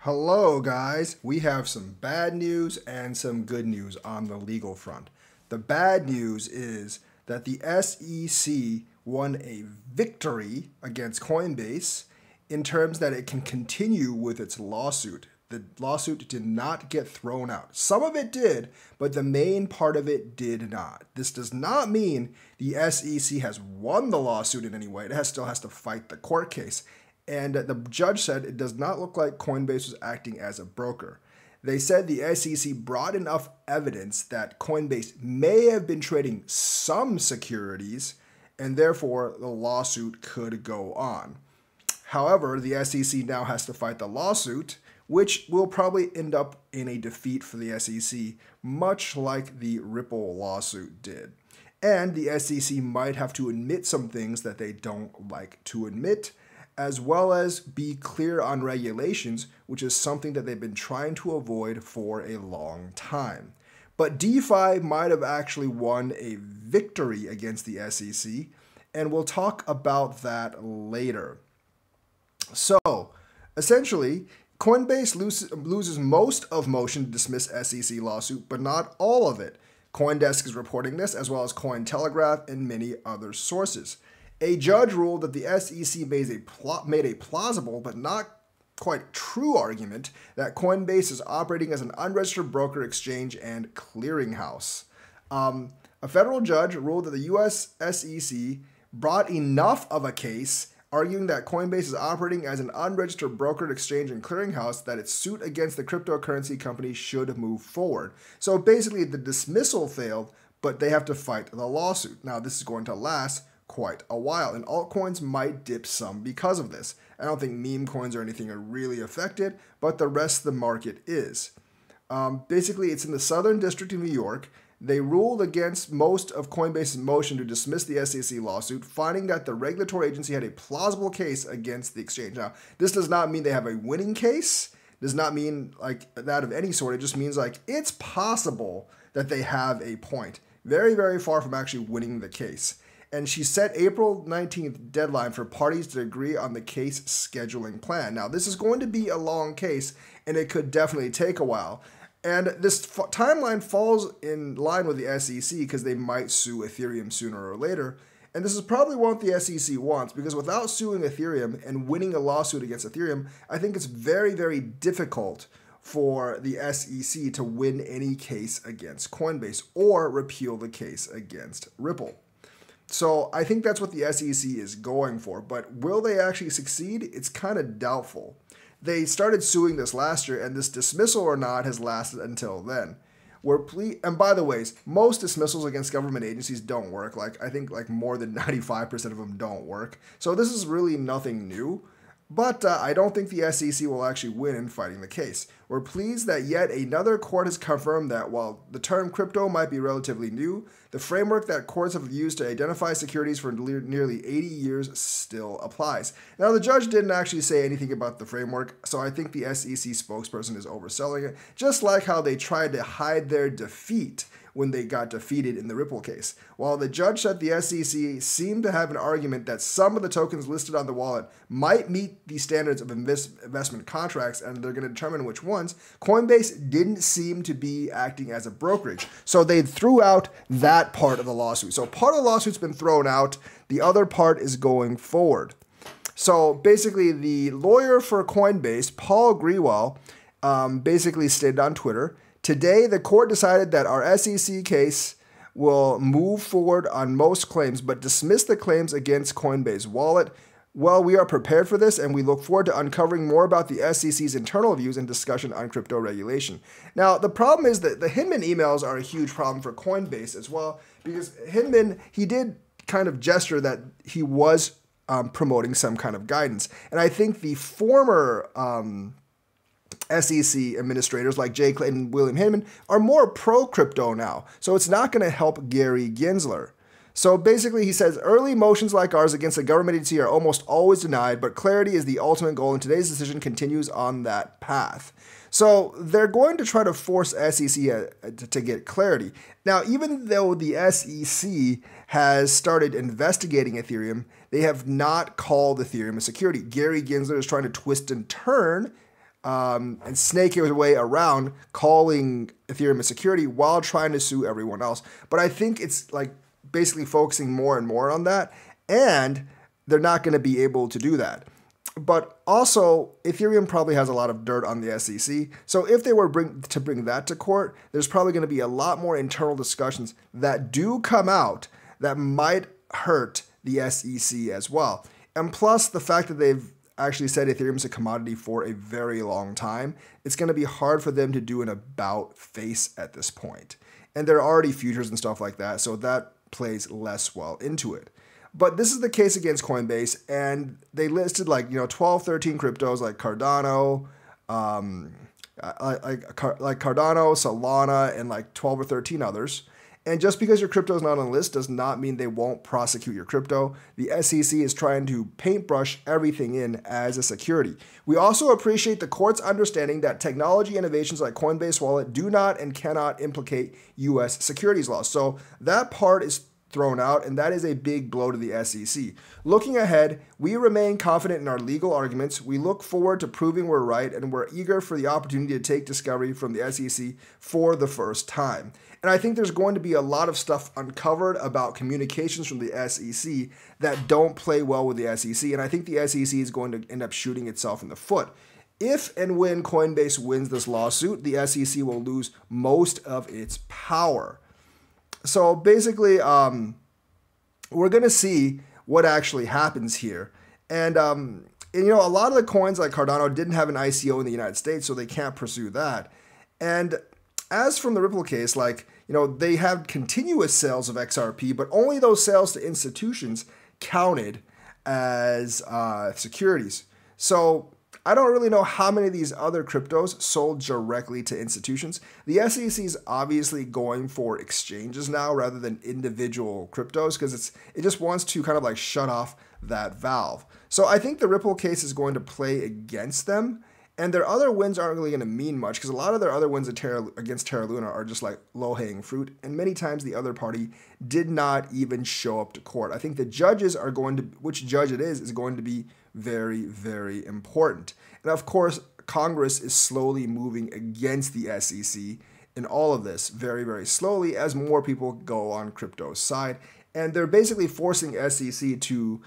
Hello, guys. We have some bad news and some good news on the legal front. The bad news is that the SEC won a victory against Coinbase in terms that it can continue with its lawsuit. The lawsuit did not get thrown out. Some of it did, but the main part of it did not. This does not mean the SEC has won the lawsuit in any way. It still has to fight the court case. And the judge said it does not look like Coinbase was acting as a broker. They said the SEC brought enough evidence that Coinbase may have been trading some securities, and therefore the lawsuit could go on. However, the SEC now has to fight the lawsuit, which will probably end up in a defeat for the SEC, much like the Ripple lawsuit did. And the SEC might have to admit some things that they don't like to admit, as well as be clear on regulations, which is something that they've been trying to avoid for a long time. But DeFi might have actually won a victory against the SEC, and we'll talk about that later. So, essentially, Coinbase loses most of motion to dismiss SEC lawsuit, but not all of it. CoinDesk is reporting this, as well as Cointelegraph and many other sources. A judge ruled that the SEC made a plausible but not quite true argument that Coinbase is operating as an unregistered broker, exchange, and clearinghouse. A federal judge ruled that the U.S. SEC brought enough of a case arguing that Coinbase is operating as an unregistered broker, exchange, and clearinghouse that its suit against the cryptocurrency company should move forward. So basically, the dismissal failed, but they have to fight the lawsuit. Now, this is going to last quite a while, and altcoins might dip some because of this. I don't think meme coins or anything are really affected, but the rest of the market is. Basically, it's in the Southern District of New York. They ruled against most of Coinbase's motion to dismiss the SEC lawsuit, finding that the regulatory agency had a plausible case against the exchange. Now, this does not mean they have a winning case. Does not mean like that of any sort. It just means like it's possible that they have a point. Very, very far from actually winning the case. And she set April 19th deadline for parties to agree on the case scheduling plan. Now, this is going to be a long case, and it could definitely take a while. And this timeline falls in line with the SEC because they might sue Ethereum sooner or later. And this is probably what the SEC wants, because without suing Ethereum and winning a lawsuit against Ethereum, I think it's very, very difficult for the SEC to win any case against Coinbase or repeal the case against Ripple. So I think that's what the SEC is going for, but will they actually succeed? It's kind of doubtful. They started suing this last year, and this dismissal or not has lasted until then. And by the way, most dismissals against government agencies don't work. I think more than 95% of them don't work. So this is really nothing new. But I don't think the SEC will actually win in fighting the case. We're pleased that yet another court has confirmed that while the term crypto might be relatively new, the framework that courts have used to identify securities for nearly 80 years still applies. Now, the judge didn't actually say anything about the framework, so I think the SEC spokesperson is overselling it, just like how they tried to hide their defeat when they got defeated in the Ripple case. While the judge said the SEC seemed to have an argument that some of the tokens listed on the wallet might meet the standards of investment contracts and they're going to determine which ones, Coinbase didn't seem to be acting as a brokerage. So they threw out that part of the lawsuit. So part of the lawsuit's been thrown out. The other part is going forward. So basically, the lawyer for Coinbase, Paul Grewal, basically stated on Twitter, "Today, the court decided that our SEC case will move forward on most claims, but dismiss the claims against Coinbase Wallet. Well, we are prepared for this, and we look forward to uncovering more about the SEC's internal views and discussion on crypto regulation." Now, the problem is that the Hinman emails are a huge problem for Coinbase as well, because Hinman, he did kind of gesture that he was promoting some kind of guidance. And I think the former SEC administrators like Jay Clayton and William Hinman are more pro-crypto now. So it's not going to help Gary Gensler. So basically he says, early motions like ours against a government agency are almost always denied, but clarity is the ultimate goal, and today's decision continues on that path. So they're going to try to force SEC to get clarity. Now, even though the SEC has started investigating Ethereum, they have not called Ethereum a security. Gary Gensler is trying to twist and turn and snake his way around calling Ethereum a security while trying to sue everyone else. But I think it's like basically focusing more and more on that, and they're not going to be able to do that. But also, Ethereum probably has a lot of dirt on the SEC. So if they were to bring that to court, there's probably going to be a lot more internal discussions that do come out that might hurt the SEC as well. And plus, the fact that they've actually said Ethereum is a commodity for a very long time, it's going to be hard for them to do an about face at this point. And there are already futures and stuff like that, so that plays less well into it. But this is the case against Coinbase, and they listed 12, 13 cryptos like Cardano, Cardano, Solana, and like 12 or 13 others. And just because your crypto is not on the list does not mean they won't prosecute your crypto. The SEC is trying to paintbrush everything in as a security. We also appreciate the court's understanding that technology innovations like Coinbase Wallet do not and cannot implicate U.S. securities laws. So that part is thrown out, and that is a big blow to the SEC. Looking ahead, we remain confident in our legal arguments. We look forward to proving we're right, and we're eager for the opportunity to take discovery from the SEC for the first time. And I think there's going to be a lot of stuff uncovered about communications from the SEC that don't play well with the SEC, and I think the SEC is going to end up shooting itself in the foot. If and when Coinbase wins this lawsuit, the SEC will lose most of its power. So basically, we're going to see what actually happens here. And a lot of the coins like Cardano didn't have an ICO in the United States, so they can't pursue that. And as from the Ripple case, they have continuous sales of XRP, but only those sales to institutions counted as securities. So I don't really know how many of these other cryptos sold directly to institutions. The SEC is obviously going for exchanges now rather than individual cryptos because it just wants to kind of like shut off that valve. So I think the Ripple case is going to play against them, and their other wins aren't really going to mean much because a lot of their other wins against Terra Luna are just like low-hanging fruit, and many times the other party did not even show up to court. I think the judges are going to, which judge it is going to be very, very important. And of course, Congress is slowly moving against the SEC in all of this very, very slowly as more people go on crypto's side. And they're basically forcing SEC to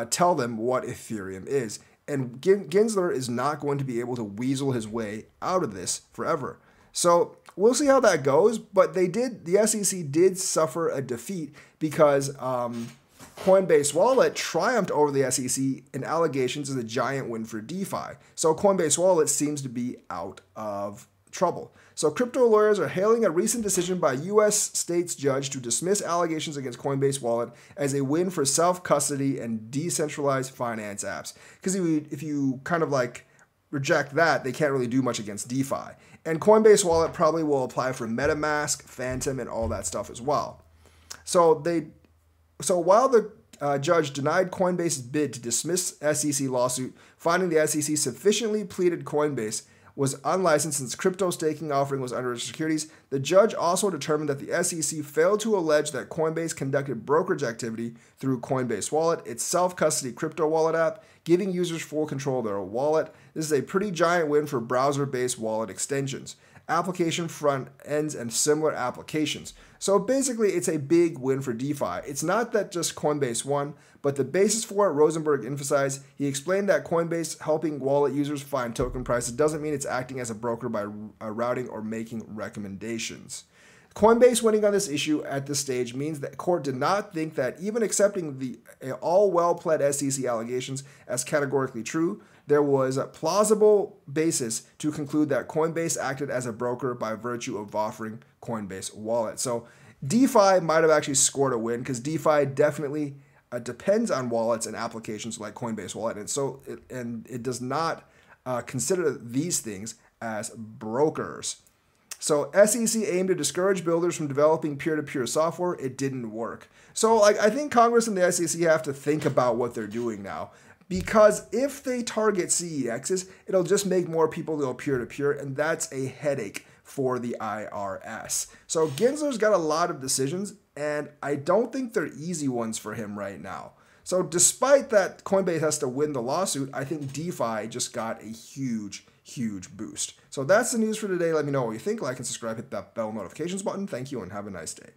tell them what Ethereum is. And Gensler is not going to be able to weasel his way out of this forever. So we'll see how that goes. But the SEC did suffer a defeat because Coinbase Wallet triumphed over the SEC in allegations as a giant win for DeFi. So Coinbase Wallet seems to be out of trouble. So crypto lawyers are hailing a recent decision by U.S. state's judge to dismiss allegations against Coinbase Wallet as a win for self-custody and decentralized finance apps. Because if you kind of like reject that, they can't really do much against DeFi. And Coinbase Wallet probably will apply for MetaMask, Phantom, and all that stuff as well. So while the judge denied Coinbase's bid to dismiss SEC lawsuit, finding the SEC sufficiently pleaded Coinbase was unlicensed since crypto staking offering was under securities, the judge also determined that the SEC failed to allege that Coinbase conducted brokerage activity through Coinbase Wallet, its self-custody crypto wallet app, giving users full control of their wallet. This is a pretty giant win for browser-based wallet extensions, application front ends, and similar applications. So basically, it's a big win for DeFi. It's not that just Coinbase won, but the basis for it, Rosenberg emphasized. He explained that Coinbase helping wallet users find token prices doesn't mean it's acting as a broker by routing or making recommendations. Coinbase winning on this issue at this stage means that court did not think that even accepting the all well-pled SEC allegations as categorically true, there was a plausible basis to conclude that Coinbase acted as a broker by virtue of offering Coinbase Wallet. So DeFi might have actually scored a win because DeFi definitely depends on wallets and applications like Coinbase Wallet, and it does not consider these things as brokers. So SEC aimed to discourage builders from developing peer-to-peer software. It didn't work. So I think Congress and the SEC have to think about what they're doing now. Because if they target CEXs, it'll just make more people go peer-to-peer, and that's a headache for the IRS. So Gensler's got a lot of decisions, and I don't think they're easy ones for him right now. So despite that Coinbase has to win the lawsuit, I think DeFi just got a huge, huge boost. So that's the news for today. Let me know what you think. Like and subscribe, hit that bell notifications button. Thank you and have a nice day.